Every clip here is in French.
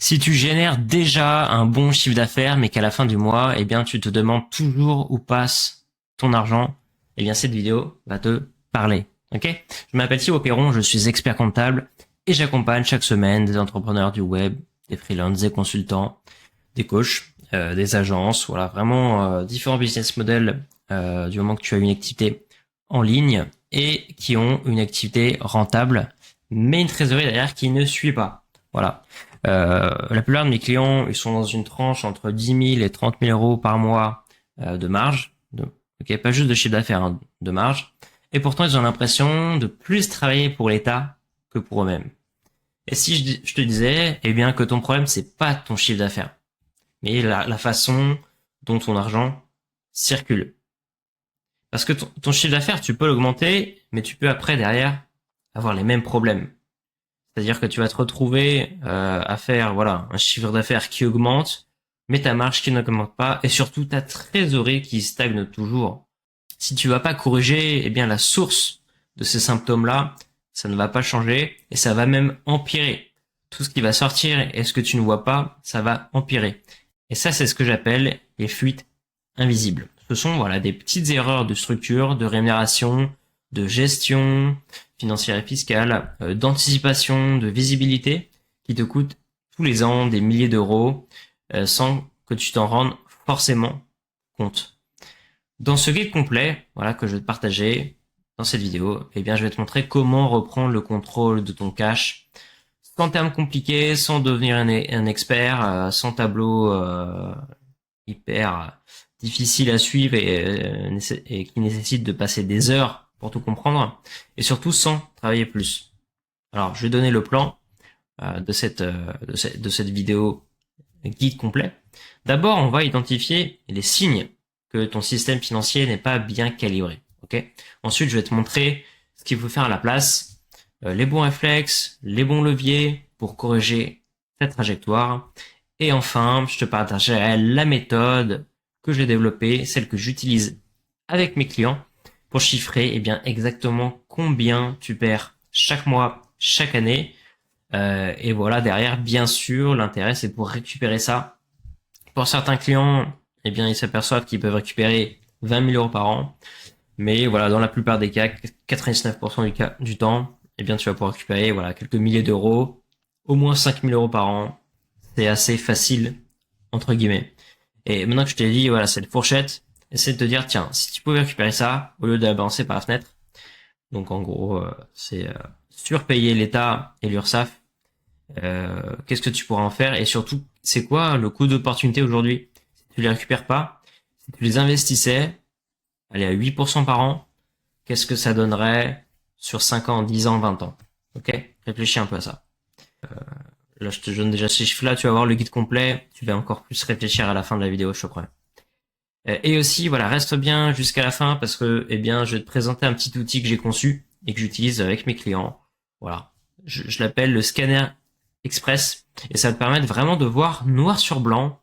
Si tu génères déjà un bon chiffre d'affaires, mais qu'à la fin du mois, eh bien, tu te demandes toujours où passe ton argent, eh bien, cette vidéo va te parler. Ok? Je m'appelle Thibaut Perron, je suis expert comptable et j'accompagne chaque semaine des entrepreneurs du web, des freelances, des consultants, des coachs, des agences, voilà, vraiment différents business models du moment que tu as une activité en ligne et qui ont une activité rentable, mais une trésorerie derrière qui ne suit pas. Voilà. La plupart de mes clients, ils sont dans une tranche entre 10 000 et 30 000 euros par mois de marge. Ok, pas juste de chiffre d'affaires, hein, de marge. Et pourtant, ils ont l'impression de plus travailler pour l'État que pour eux-mêmes. Et si je te disais, eh bien, que ton problème, c'est pas ton chiffre d'affaires, mais la façon dont ton argent circule. Parce que ton chiffre d'affaires, tu peux l'augmenter, mais tu peux après, derrière, avoir les mêmes problèmes. C'est-à-dire que tu vas te retrouver à faire voilà un chiffre d'affaires qui augmente, mais ta marge qui n'augmente pas, et surtout ta trésorerie qui stagne toujours. Si tu vas pas corriger, eh bien la source de ces symptômes-là, ça ne va pas changer et ça va même empirer. Tout ce qui va sortir et ce que tu ne vois pas, ça va empirer. Et ça, c'est ce que j'appelle les fuites invisibles. Ce sont voilà des petites erreurs de structure, de rémunération, de gestion financière et fiscale, d'anticipation, de visibilité, qui te coûtent tous les ans des milliers d'euros sans que tu t'en rendes forcément compte. Dans ce guide complet, voilà, que je vais te partager dans cette vidéo, eh bien, je vais te montrer comment reprendre le contrôle de ton cash sans termes compliqués, sans devenir un expert, sans tableau hyper difficile à suivre et qui nécessite de passer des heures pour tout comprendre, et surtout sans travailler plus. Alors, je vais donner le plan de cette vidéo guide complet. D'abord, on va identifier les signes que ton système financier n'est pas bien calibré. Ok. Ensuite, je vais te montrer ce qu'il faut faire à la place, les bons réflexes, les bons leviers pour corriger ta trajectoire. Et enfin, je te partagerai la méthode que j'ai développée, celle que j'utilise avec mes clients pour chiffrer bien exactement combien tu perds chaque mois, chaque année. Et voilà, derrière, bien sûr, l'intérêt, c'est pour récupérer ça. Pour certains clients, eh bien, ils s'aperçoivent qu'ils peuvent récupérer 20 000 euros par an. Mais voilà, dans la plupart des cas, 99% du temps, eh bien, tu vas pouvoir récupérer, voilà, quelques milliers d'euros, au moins 5 000 euros par an. C'est assez facile, entre guillemets. Et maintenant que je t'ai dit, voilà, cette fourchette, essaie de te dire, tiens, si tu pouvais récupérer ça, au lieu de la balancer par la fenêtre, donc en gros, c'est surpayer l'État et l'URSSAF, qu'est-ce que tu pourras en faire et surtout c'est quoi le coût d'opportunité aujourd'hui si tu les récupères pas, si tu les investissais allez à 8% par an, qu'est-ce que ça donnerait sur 5 ans, 10 ans, 20 ans. Ok, réfléchis un peu à ça. Là je te donne déjà ces chiffres là, tu vas voir le guide complet, tu vas encore plus réfléchir à la fin de la vidéo, je te promets. Et aussi voilà, reste bien jusqu'à la fin parce que eh bien je vais te présenter un petit outil que j'ai conçu et que j'utilise avec mes clients. Voilà, je l'appelle le scanner express et ça va te permettre vraiment de voir noir sur blanc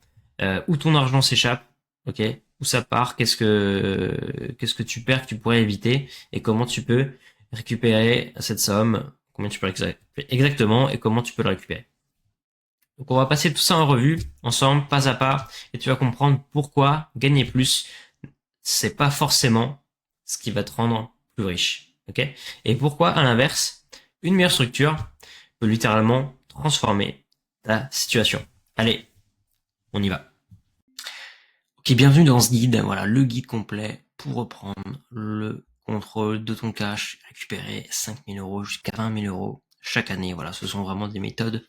où ton argent s'échappe, ok, où ça part, qu'est-ce que tu perds que tu pourrais éviter et comment tu peux récupérer cette somme, combien tu peux exactement et comment tu peux le récupérer. Donc on va passer tout ça en revue ensemble, pas à pas, et tu vas comprendre pourquoi gagner plus, c'est pas forcément ce qui va te rendre plus riche, ok? Et pourquoi, à l'inverse, une meilleure structure peut littéralement transformer ta situation. Allez, on y va. Ok, bienvenue dans ce guide, voilà, le guide complet pour reprendre le contrôle de ton cash, récupérer 5 000 euros jusqu'à 20 000 euros chaque année. Voilà, ce sont vraiment des méthodes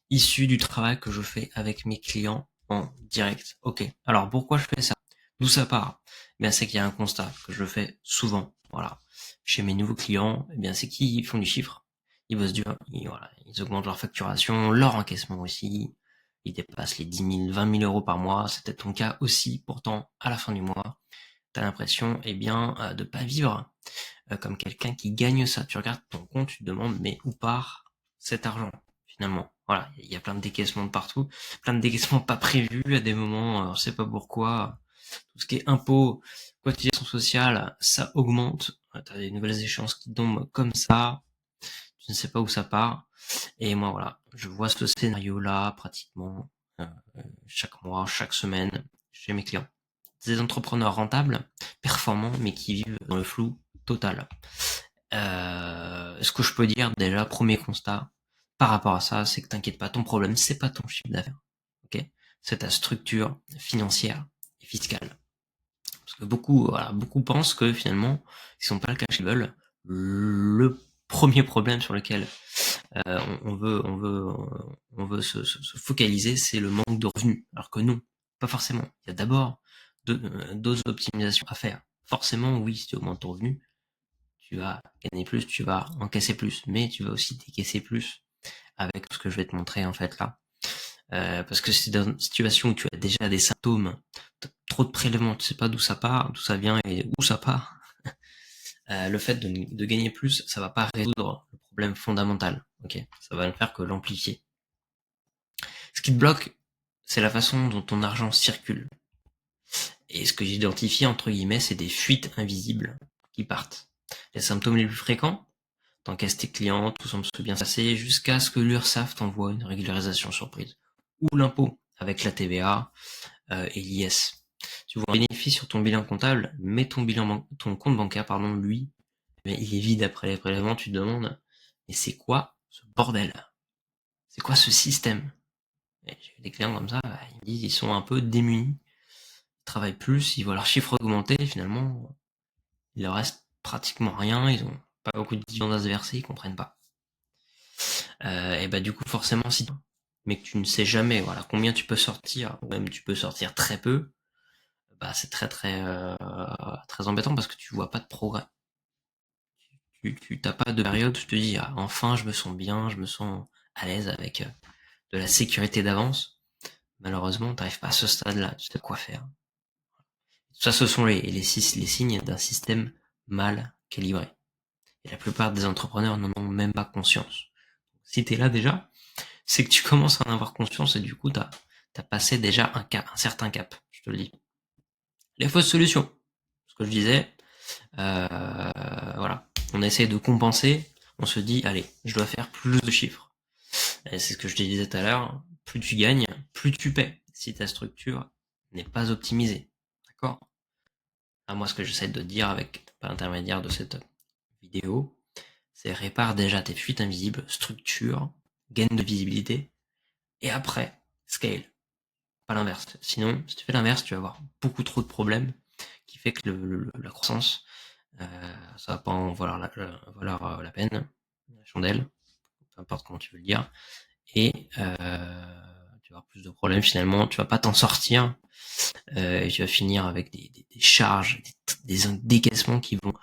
issues du travail que je fais avec mes clients en direct. Ok, alors pourquoi je fais ça? D'où ça part? Eh bien, c'est qu'il y a un constat que je fais souvent. Voilà, chez mes nouveaux clients, eh bien, c'est qu'ils font du chiffre, ils bossent dur, voilà, ils augmentent leur facturation, leur encaissement aussi, ils dépassent les 10 000, 20 000 euros par mois. C'est peut-être ton cas aussi. Pourtant, à la fin du mois, t'as l'impression, eh bien, de pas vivre comme quelqu'un qui gagne ça. Tu regardes ton compte, tu te demandes, mais où part cet argent, finalement? Voilà, il y a plein de décaissements de partout, plein de décaissements pas prévus à des moments, on sait pas pourquoi. Tout ce qui est impôts, cotisation sociale, ça augmente. T'as des nouvelles échéances qui tombent comme ça. tu ne sais pas où ça part. Et moi, voilà, je vois ce scénario-là pratiquement chaque mois, chaque semaine chez mes clients. Des entrepreneurs rentables, performants, mais qui vivent dans le flou total. Ce que je peux dire déjà, premier constat par rapport à ça, c'est que t'inquiète pas, ton problème, c'est pas ton chiffre d'affaires, ok? C'est ta structure financière et fiscale. Parce que beaucoup pensent que finalement, ils sont pas le cash qu'ils veulent. Le premier problème sur lequel on veut se focaliser, c'est le manque de revenus. Alors que non, pas forcément. Il y a d'abord d'autres optimisations à faire. Forcément, oui, si tu augmentes ton revenu, tu vas gagner plus, tu vas encaisser plus, mais tu vas aussi décaisser plus avec ce que je vais te montrer en fait là. Parce que c'est dans une situation où tu as déjà des symptômes, trop de prélèvements, tu sais pas d'où ça part, d'où ça vient et où ça part. Le fait de gagner plus, ça va pas résoudre le problème fondamental, ok? Ça va ne faire que l'amplifier. Ce qui te bloque, c'est la façon dont ton argent circule. Et ce que j'ai identifié, entre guillemets, c'est des fuites invisibles qui partent. Les symptômes les plus fréquents, t'encaisses tes clients, tout semble se bien passer, jusqu'à ce que l'URSSAF t'envoie une régularisation surprise. Ou l'impôt, avec la TVA et l'IS. Tu vois un bénéfice sur ton bilan comptable, mais ton compte bancaire, pardon, lui, mais il est vide après les prélèvements, tu te demandes, mais c'est quoi ce bordel? C'est quoi ce système? J'ai des clients comme ça, ils me disent ils sont un peu démunis, ils travaillent plus, ils voient leur chiffre augmenter, finalement, il leur reste pratiquement rien, ils ont pas beaucoup de dividendes à se verser, ils comprennent pas. Et bah du coup forcément si mais que tu ne sais jamais voilà combien tu peux sortir, ou même tu peux sortir très peu, bah c'est très embêtant parce que tu vois pas de progrès. Tu t'as pas de période où tu te dis ah, enfin je me sens bien, je me sens à l'aise avec de la sécurité d'avance. Malheureusement, t'arrives pas à ce stade-là, tu sais quoi faire. Ça, ce sont les signes d'un système mal calibré. Et la plupart des entrepreneurs n'en ont même pas conscience. Si t'es là déjà, c'est que tu commences à en avoir conscience et du coup, t'as passé déjà un certain cap, je te le dis. Les fausses solutions. Ce que je disais, voilà. On essaie de compenser, on se dit, allez, je dois faire plus de chiffres. Et c'est ce que je te disais tout à l'heure, plus tu gagnes, plus tu paies, si ta structure n'est pas optimisée. D'accord? Moi, ce que j'essaie de te dire par l'intermédiaire de cette vidéo, c'est répare déjà tes fuites invisibles, structure, gaine de visibilité, et après, scale. Pas l'inverse. Sinon, si tu fais l'inverse, tu vas avoir beaucoup trop de problèmes qui fait que la croissance, ça va pas en valoir la peine, la chandelle, peu importe comment tu veux le dire, et tu vas avoir plus de problèmes finalement, tu vas pas t'en sortir, et tu vas finir avec des charges, des décaissements qui vont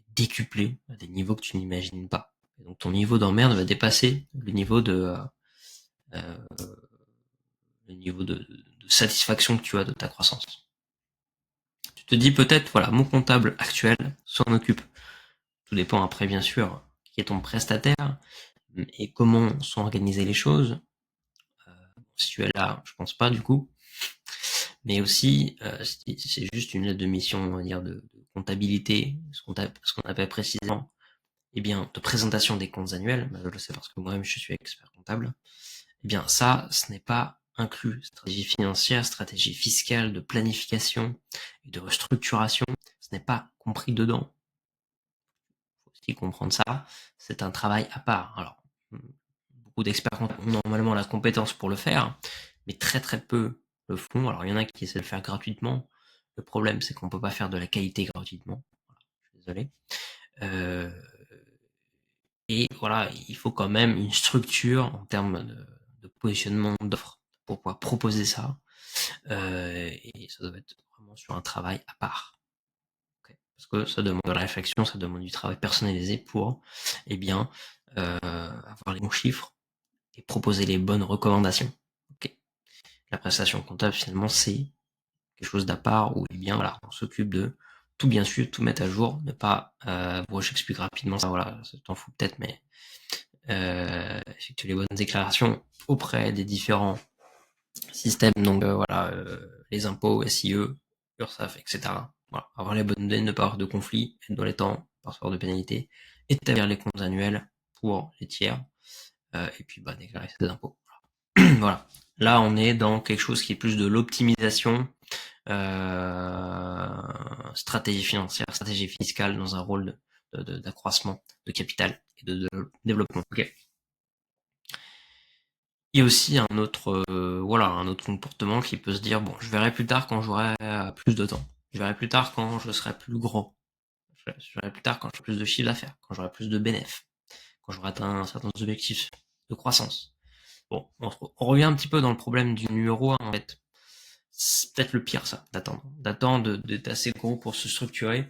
décupler à des niveaux que tu n'imagines pas. Et donc ton niveau d'emmerde va dépasser euh, le niveau de satisfaction que tu as de ta croissance. Tu te dis peut-être, voilà, mon comptable actuel s'en occupe. Tout dépend après, bien sûr, qui est ton prestataire et comment sont organisées les choses. Si tu es là, je pense pas du coup. Mais aussi, c'est juste une lettre de mission, on va dire, de comptabilité, ce qu'on appelle précisément, eh bien, de présentation des comptes annuels. Je le sais parce que moi-même, je suis expert comptable. Eh bien, ça, ce n'est pas inclus. Stratégie financière, stratégie fiscale, de planification et de restructuration, ce n'est pas compris dedans. Il faut aussi comprendre ça. C'est un travail à part. Alors, beaucoup d'experts ont normalement la compétence pour le faire, mais très peu le font. Alors, il y en a qui essaient de le faire gratuitement. Le problème, c'est qu'on peut pas faire de la qualité gratuitement. Voilà, je suis désolé. Et voilà, il faut quand même une structure en termes de positionnement d'offres pour pouvoir proposer ça. Et ça doit être vraiment sur un travail à part. Okay. Parce que ça demande de la réflexion, ça demande du travail personnalisé pour, eh bien, avoir les bons chiffres et proposer les bonnes recommandations. Okay. La prestation comptable, finalement, c'est quelque chose d'à part où, eh bien, voilà, on s'occupe de tout bien sûr, tout mettre à jour, ne pas, j'explique rapidement ça, voilà, ça t'en fout peut-être, mais effectuer les bonnes déclarations auprès des différents systèmes, donc voilà, les impôts, SIE, URSSAF, etc. Voilà, avoir les bonnes données, ne pas avoir de conflit, être dans les temps, pas avoir de pénalité, établir les comptes annuels pour les tiers, et puis déclarer ses impôts. Voilà. Là, on est dans quelque chose qui est plus de l'optimisation, stratégie financière, stratégie fiscale dans un rôle d'accroissement de capital et de développement. Okay. Il y a aussi un autre, un autre comportement qui peut se dire, bon, je verrai plus tard quand j'aurai plus de temps. Je verrai plus tard quand je serai plus gros. Je verrai plus tard quand j'aurai plus de chiffre d'affaires, quand j'aurai plus de bénéfices, quand j'aurai atteint certains objectifs de croissance. Bon, on revient un petit peu dans le problème du numéro 1, en fait. C'est peut-être le pire, ça, d'attendre d'être assez gros pour se structurer,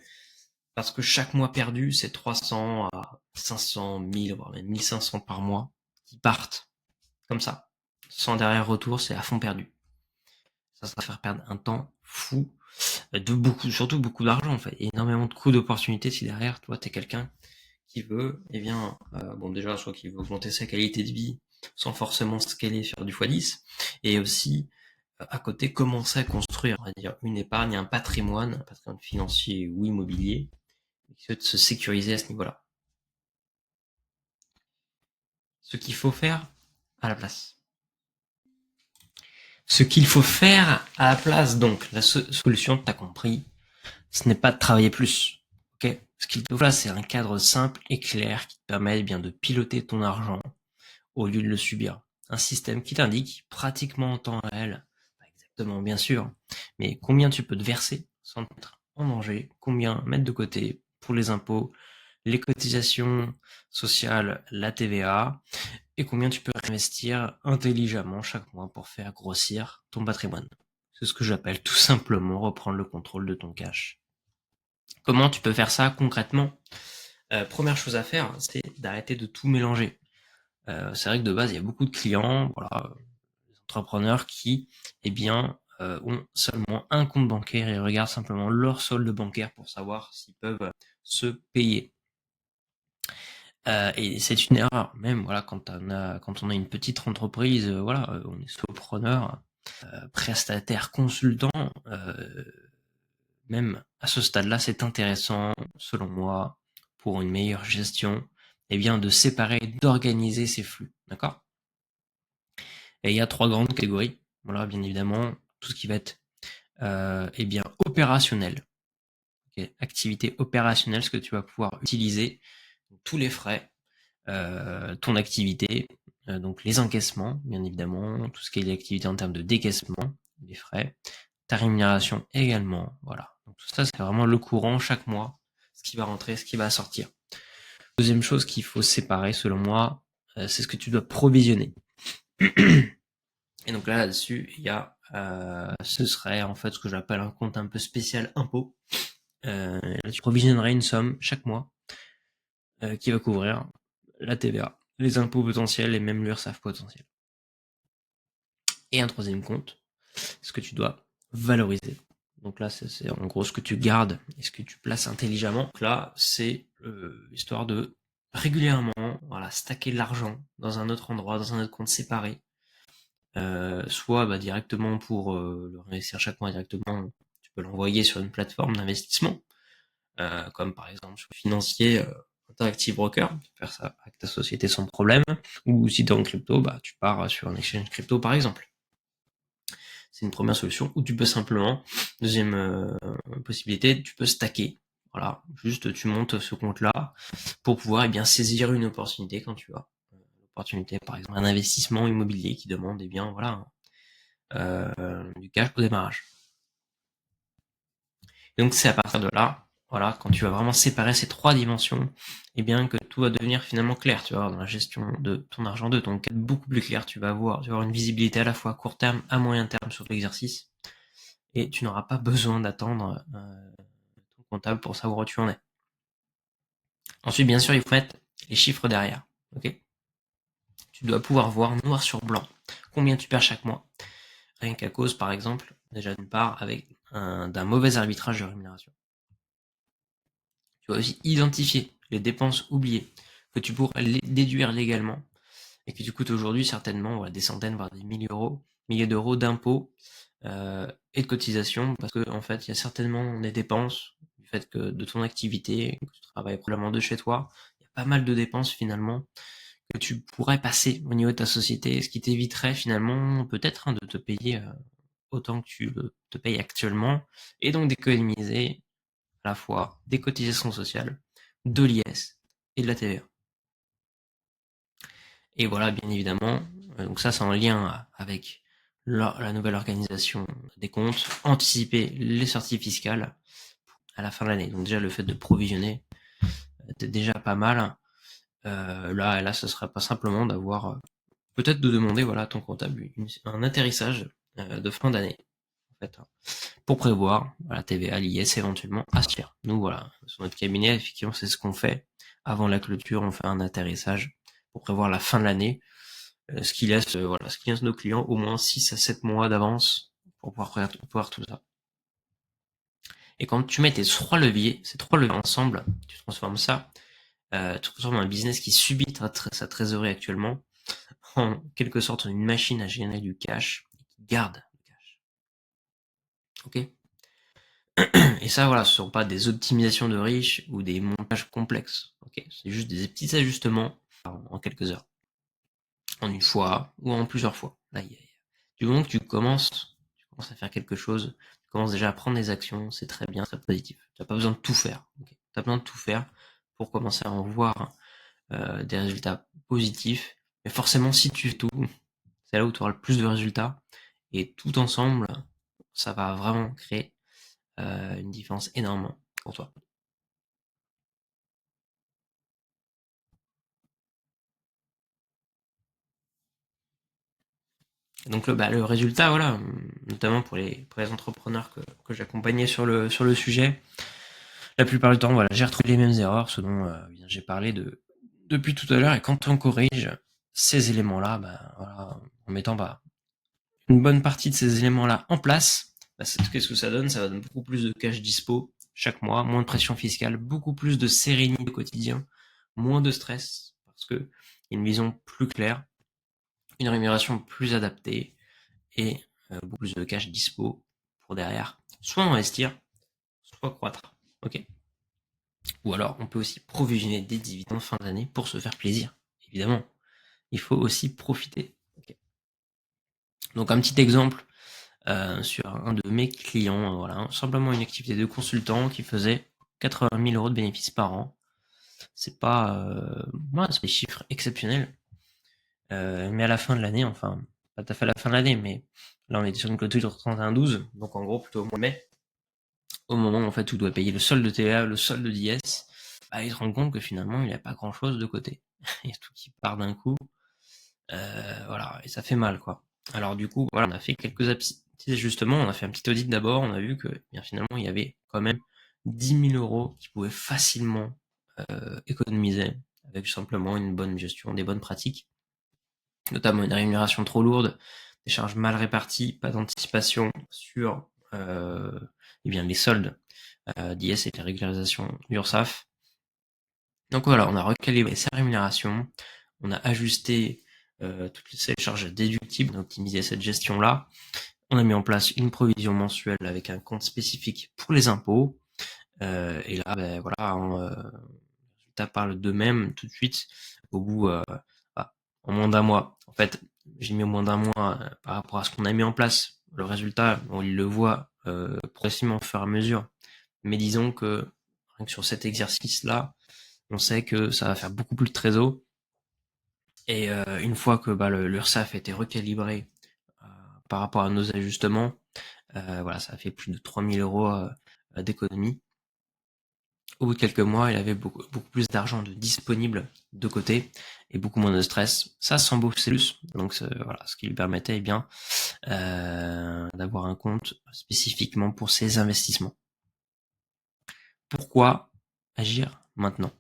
parce que chaque mois perdu, c'est 300 à 500, 1000, voire même 1500 par mois qui partent comme ça, sans derrière retour, c'est à fond perdu. Ça va faire perdre un temps fou, surtout beaucoup d'argent, en fait, énormément de coûts d'opportunité si derrière, toi, t'es quelqu'un qui veut, déjà, soit qui veut augmenter sa qualité de vie sans forcément scaler, faire du x10, et aussi, à côté, commencer à construire, on va dire, une épargne, un patrimoine financier ou immobilier, qui veut se sécuriser à ce niveau-là. Ce qu'il faut faire à la place. Ce qu'il faut faire à la place, donc, la solution, t'as compris, ce n'est pas de travailler plus. Ok, ce qu'il te faut là, c'est un cadre simple et clair qui te permet bien de piloter ton argent au lieu de le subir. Un système qui t'indique pratiquement en temps réel, pas exactement bien sûr, mais combien tu peux te verser sans te mettre en danger, combien mettre de côté pour les impôts, les cotisations sociales, la TVA, et combien tu peux investir intelligemment chaque mois pour faire grossir ton patrimoine. C'est ce que j'appelle tout simplement reprendre le contrôle de ton cash. Comment tu peux faire ça concrètement? Première chose à faire, c'est d'arrêter de tout mélanger. C'est vrai que de base, il y a beaucoup de clients, des entrepreneurs qui, ont seulement un compte bancaire et regardent simplement leur solde bancaire pour savoir s'ils peuvent se payer. Et c'est une erreur, même quand on a une petite entreprise, on est solopreneur, prestataire, consultant, même à ce stade-là, c'est intéressant, selon moi, pour une meilleure gestion, de séparer, d'organiser ces flux, d'accord? Et il y a 3 grandes catégories. Voilà, bien évidemment, tout ce qui va être opérationnel. Okay. Activité opérationnelle, ce que tu vas pouvoir utiliser, tous les frais, ton activité, donc les encaissements, bien évidemment, tout ce qui est l'activité en termes de décaissement, des frais, ta rémunération également, voilà. Donc tout ça, c'est vraiment le courant chaque mois, ce qui va rentrer, ce qui va sortir. Deuxième chose qu'il faut séparer, selon moi, c'est ce que tu dois provisionner. Et donc là-dessus, il y a, ce serait en fait ce que j'appelle un compte un peu spécial impôt. Là, tu provisionnerais une somme chaque mois qui va couvrir la TVA, les impôts potentiels et même l'URSSAF potentiel. Et un troisième compte, ce que tu dois valoriser. Donc là, c'est en gros ce que tu gardes et ce que tu places intelligemment. Donc là, c'est histoire de régulièrement, stacker de l'argent dans un autre endroit, dans un autre compte séparé. Soit directement pour le réinvestir chaque mois directement, tu peux l'envoyer sur une plateforme d'investissement, comme par exemple sur le financier Interactive Broker, tu peux faire ça avec ta société sans problème, ou si tu es en crypto, tu pars sur un exchange crypto par exemple. C'est une première solution, ou tu peux simplement, deuxième possibilité, tu peux stacker. Voilà, juste tu montes ce compte-là pour pouvoir saisir une opportunité quand tu as l'opportunité, par exemple un investissement immobilier qui demande du cash au démarrage. Et donc c'est à partir de là, quand tu vas vraiment séparer ces 3 dimensions, que tout va devenir finalement clair, tu vois, dans la gestion de ton argent, de ton cadre beaucoup plus clair, tu vas avoir une visibilité à la fois à court terme, à moyen terme sur l'exercice, et tu n'auras pas besoin d'attendre ton comptable pour savoir où tu en es. Ensuite, bien sûr, il faut mettre les chiffres derrière, ok? Tu dois pouvoir voir noir sur blanc combien tu perds chaque mois, rien qu'à cause, par exemple, déjà d'une part, d'un mauvais arbitrage de rémunération. Tu vas aussi identifier les dépenses oubliées que tu pourrais déduire légalement et qui te coûtent aujourd'hui certainement des centaines, voire des milliers d'euros d'impôts et de cotisations, parce que en fait, il y a certainement des dépenses du fait que de ton activité, que tu travailles probablement de chez toi, il y a pas mal de dépenses finalement que tu pourrais passer au niveau de ta société, ce qui t'éviterait finalement peut-être de te payer autant que tu te payes actuellement, et donc d'économiser à la fois des cotisations sociales, de l'IS et de la TVA. Et voilà, bien évidemment, donc ça c'est en lien avec la nouvelle organisation des comptes, anticiper les sorties fiscales à la fin de l'année. Donc déjà le fait de provisionner, c'est déjà pas mal. Là, ce serait pas simplement d'avoir, peut-être de demander voilà à ton comptable un atterrissage de fin d'année, en fait, hein, pour prévoir la TVA, l'IS éventuellement à sortir. Nous voilà, sur notre cabinet, effectivement, c'est ce qu'on fait. Avant la clôture, on fait un atterrissage pour prévoir la fin de l'année, ce qui laisse nos clients au moins 6 à 7 mois d'avance pour pouvoir tout ça. Et quand tu mets tes ces trois leviers ensemble, tu transformes ça, tu transformes un business qui subit sa trésorerie actuellement en quelque sorte une machine à générer du cash et qui garde le cash. Ok. Et ça, voilà, ce sont pas des optimisations de riches ou des montages complexes. Ok. C'est juste des petits ajustements en quelques heures, en une fois ou en plusieurs fois. Là, du moment que tu commences à faire quelque chose, tu commences déjà à prendre des actions, c'est très bien, c'est positif. Tu n'as pas besoin de tout faire. Okay. Tu as besoin de tout faire pour commencer à en voir des résultats positifs. Mais forcément, si tu fais tout, c'est là où tu auras le plus de résultats. Et tout ensemble, ça va vraiment créer une différence énorme pour toi. Et donc le résultat, voilà, notamment pour les entrepreneurs que j'accompagnais sur le sujet, la plupart du temps, voilà, j'ai retrouvé les mêmes erreurs, ce dont j'ai parlé depuis tout à l'heure. Et quand on corrige ces éléments-là, voilà, en mettant une bonne partie de ces éléments-là en place, qu'est-ce que ça donne? Ça donne beaucoup plus de cash dispo chaque mois, moins de pression fiscale, beaucoup plus de sérénité au quotidien, moins de stress, parce que une vision plus claire, une rémunération plus adaptée et beaucoup plus de cash dispo pour derrière soit investir, soit croître. Ok. Ou alors on peut aussi provisionner des dividendes fin d'année pour se faire plaisir. Évidemment, il faut aussi profiter. Okay. Donc un petit exemple sur un de mes clients, voilà, simplement une activité de consultant qui faisait 80 000 euros de bénéfices par an. C'est pas, c'est des chiffres exceptionnels. Mais à la fin de l'année, enfin, pas tout à fait à la fin de l'année, mais là on était sur une clôture 31-12, donc en gros plutôt au mois de mai, au moment en fait où il doit payer le solde de TVA, le solde d'IS, il se rend compte que finalement il n'y a pas grand chose de côté. Il y a tout qui part d'un coup. Voilà, et ça fait mal, quoi. Alors du coup, voilà, on a fait quelques petits ajustements, on a fait un petit audit d'abord, on a vu que bien finalement il y avait quand même 10 000 euros qui pouvaient facilement économiser avec simplement une bonne gestion, des bonnes pratiques, notamment une rémunération trop lourde, des charges mal réparties, pas d'anticipation sur les soldes d'IS et les régularisations URSSAF. Donc voilà, on a recalibré sa rémunération, on a ajusté toutes ces charges déductibles, on a optimisé cette gestion-là. On a mis en place une provision mensuelle avec un compte spécifique pour les impôts. Et là, voilà, les résultats parlent d'eux-mêmes tout de suite au bout, en moins d'un mois. En fait, j'ai mis au moins d'un mois par rapport à ce qu'on a mis en place. Le résultat, on le voit progressivement au fur et à mesure. Mais disons que rien que sur cet exercice-là, on sait que ça va faire beaucoup plus de trésor. Et une fois que l'URSSAF a été recalibré par rapport à nos ajustements, voilà, ça a fait plus de 3 000 euros d'économie. Au bout de quelques mois, il avait beaucoup plus d'argent de disponible de côté et beaucoup moins de stress. Ça sans bourser plus. Donc voilà, ce qui lui permettait bien d'avoir un compte spécifiquement pour ses investissements. Pourquoi agir maintenant?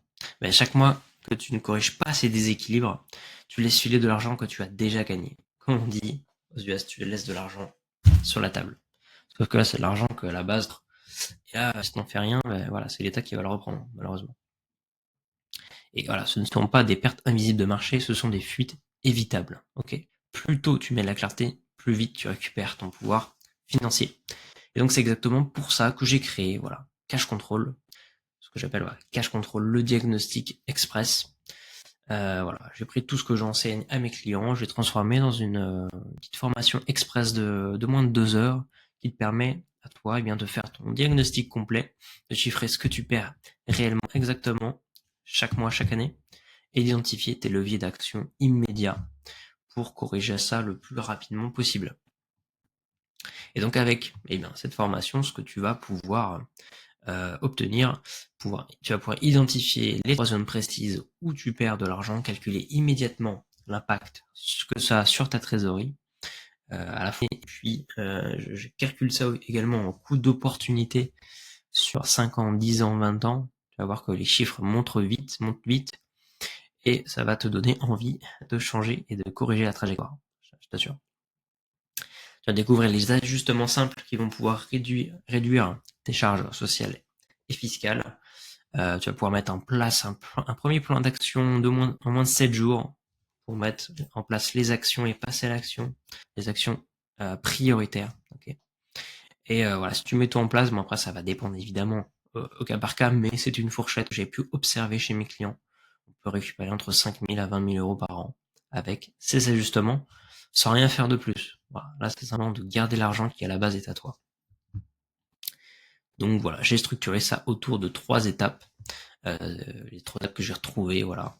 Chaque mois que tu ne corriges pas ces déséquilibres, tu laisses filer de l'argent que tu as déjà gagné. Comme on dit aux US, tu laisses de l'argent sur la table. Sauf que là, c'est de l'argent que à la base, et là, si tu n'en fais rien, voilà, c'est l'État qui va le reprendre, malheureusement. Et voilà, ce ne sont pas des pertes invisibles de marché, ce sont des fuites évitables. Ok. Plus tôt tu mets de la clarté, plus vite tu récupères ton pouvoir financier. Et donc c'est exactement pour ça que j'ai créé, voilà, Cash Control, que j'appelle cash control, le diagnostic express. Voilà, j'ai pris tout ce que j'enseigne à mes clients, je l'ai transformé dans une petite formation express de moins de 2 heures qui te permet à toi de faire ton diagnostic complet, de chiffrer ce que tu perds réellement exactement chaque mois, chaque année, et d'identifier tes leviers d'action immédiats pour corriger ça le plus rapidement possible. Et donc avec cette formation, ce que tu vas pouvoir obtenir, tu vas pouvoir identifier les 3 zones précises où tu perds de l'argent, calculer immédiatement l'impact que ça a sur ta trésorerie à la fin. Et puis je calcule ça également en coût d'opportunité sur 5 ans, 10 ans, 20 ans. Tu vas voir que les chiffres montent vite, et ça va te donner envie de changer et de corriger la trajectoire, je t'assure. Tu vas découvrir les ajustements simples qui vont pouvoir réduire tes charges sociales et fiscales. Tu vas pouvoir mettre en place un premier plan d'action en moins de 7 jours pour mettre en place les actions et passer à l'action, les actions prioritaires. Okay. Et voilà, si tu mets tout en place, bon après ça va dépendre évidemment au cas par cas, mais c'est une fourchette que j'ai pu observer chez mes clients. On peut récupérer entre 5 000 à 20 000 euros par an avec ces ajustements, sans rien faire de plus. Voilà, là c'est simplement de garder l'argent qui à la base est à toi. Donc voilà, j'ai structuré ça autour de 3 étapes. Les 3 étapes que j'ai retrouvées, voilà,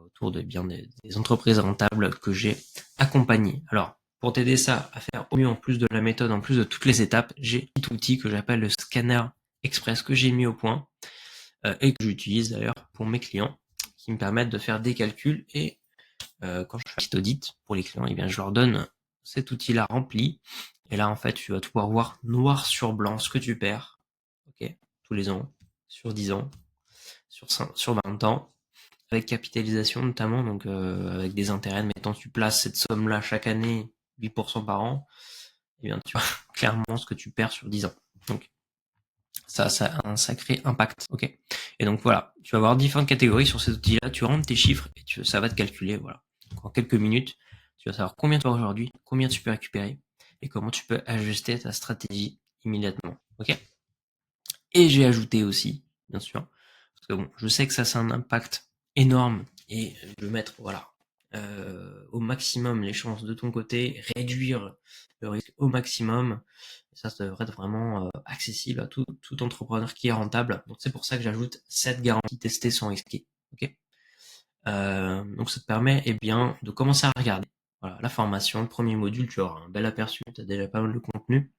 autour de des entreprises rentables que j'ai accompagnées. Alors, pour t'aider ça à faire au mieux en plus de la méthode, en plus de toutes les étapes, j'ai un petit outil que j'appelle le scanner express que j'ai mis au point et que j'utilise d'ailleurs pour mes clients, qui me permettent de faire des calculs et quand je fais un petit audit pour les clients, je leur donne cet outil-là rempli. Et là, en fait, tu vas pouvoir voir noir sur blanc ce que tu perds, ok, tous les ans, sur 10 ans, sur 20 ans, avec capitalisation notamment, donc avec des intérêts. Mettons, tu places cette somme-là chaque année, 8% par an, tu vois clairement ce que tu perds sur 10 ans. Donc, ça a un sacré impact, ok. Et donc voilà, tu vas avoir différentes catégories sur cet outil-là, tu rentres tes chiffres et ça va te calculer, voilà. Donc en quelques minutes, tu vas savoir combien tu as aujourd'hui, combien tu peux récupérer et comment tu peux ajuster ta stratégie immédiatement, ok. Et j'ai ajouté aussi, bien sûr, parce que bon, je sais que ça c'est un impact énorme et je veux mettre, voilà, au maximum les chances de ton côté, réduire le risque au maximum. Ça devrait être vraiment accessible à tout entrepreneur qui est rentable. Donc c'est pour ça que j'ajoute cette garantie testée sans risquer. Ok. Donc ça te permet de commencer à regarder. Voilà, la formation, le premier module, tu auras un bel aperçu, tu as déjà pas mal de contenu.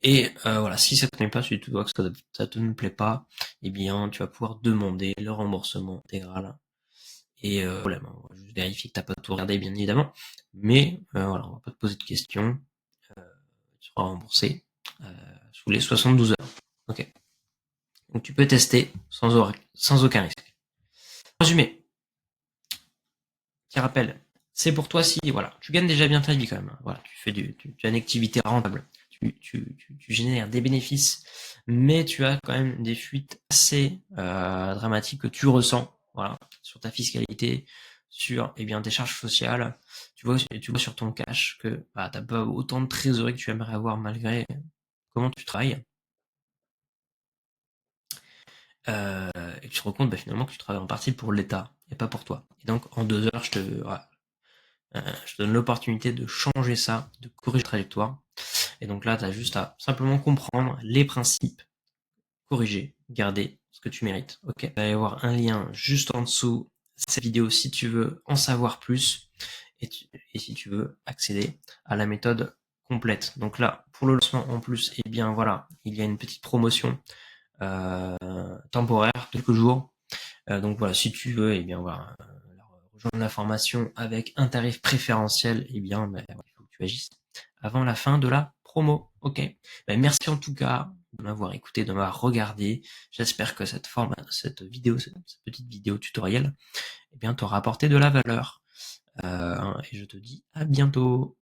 Et voilà, si ça te plaît pas, si tu vois que ça te ne plaît pas, tu vas pouvoir demander le remboursement intégral. Et problème, on va juste vérifier que t'as pas tout regardé, bien évidemment. Mais voilà, on va pas te poser de questions. Tu seras remboursé sous les 72 heures. Ok. Donc tu peux tester sans aucun risque. Résumé. Petit rappel. C'est pour toi si voilà, tu gagnes déjà bien ta vie quand même. Voilà, tu as une activité rentable. Tu génères des bénéfices, mais tu as quand même des fuites assez dramatiques que tu ressens, voilà, sur ta fiscalité, sur tes charges sociales. Tu vois sur ton cash que t'as pas autant de trésorerie que tu aimerais avoir malgré comment tu travailles. Et tu te rends compte finalement que tu travailles en partie pour l'État et pas pour toi. Et donc en 2 heures, je te donne l'opportunité de changer ça, de corriger la trajectoire. Et donc là, tu as juste à simplement comprendre les principes, corriger, garder ce que tu mérites. Ok. Il va y avoir un lien juste en dessous de cette vidéo si tu veux en savoir plus et si tu veux accéder à la méthode complète. Donc là, pour le lancement en plus, voilà, il y a une petite promotion temporaire, quelques jours. Donc voilà, si tu veux, voilà, rejoindre la formation avec un tarif préférentiel, il faut que tu agisses avant la fin de la promo. Ok. Merci en tout cas de m'avoir écouté, de m'avoir regardé. J'espère que cette vidéo, cette petite vidéo tutoriel, t'aura apporté de la valeur. Et je te dis à bientôt.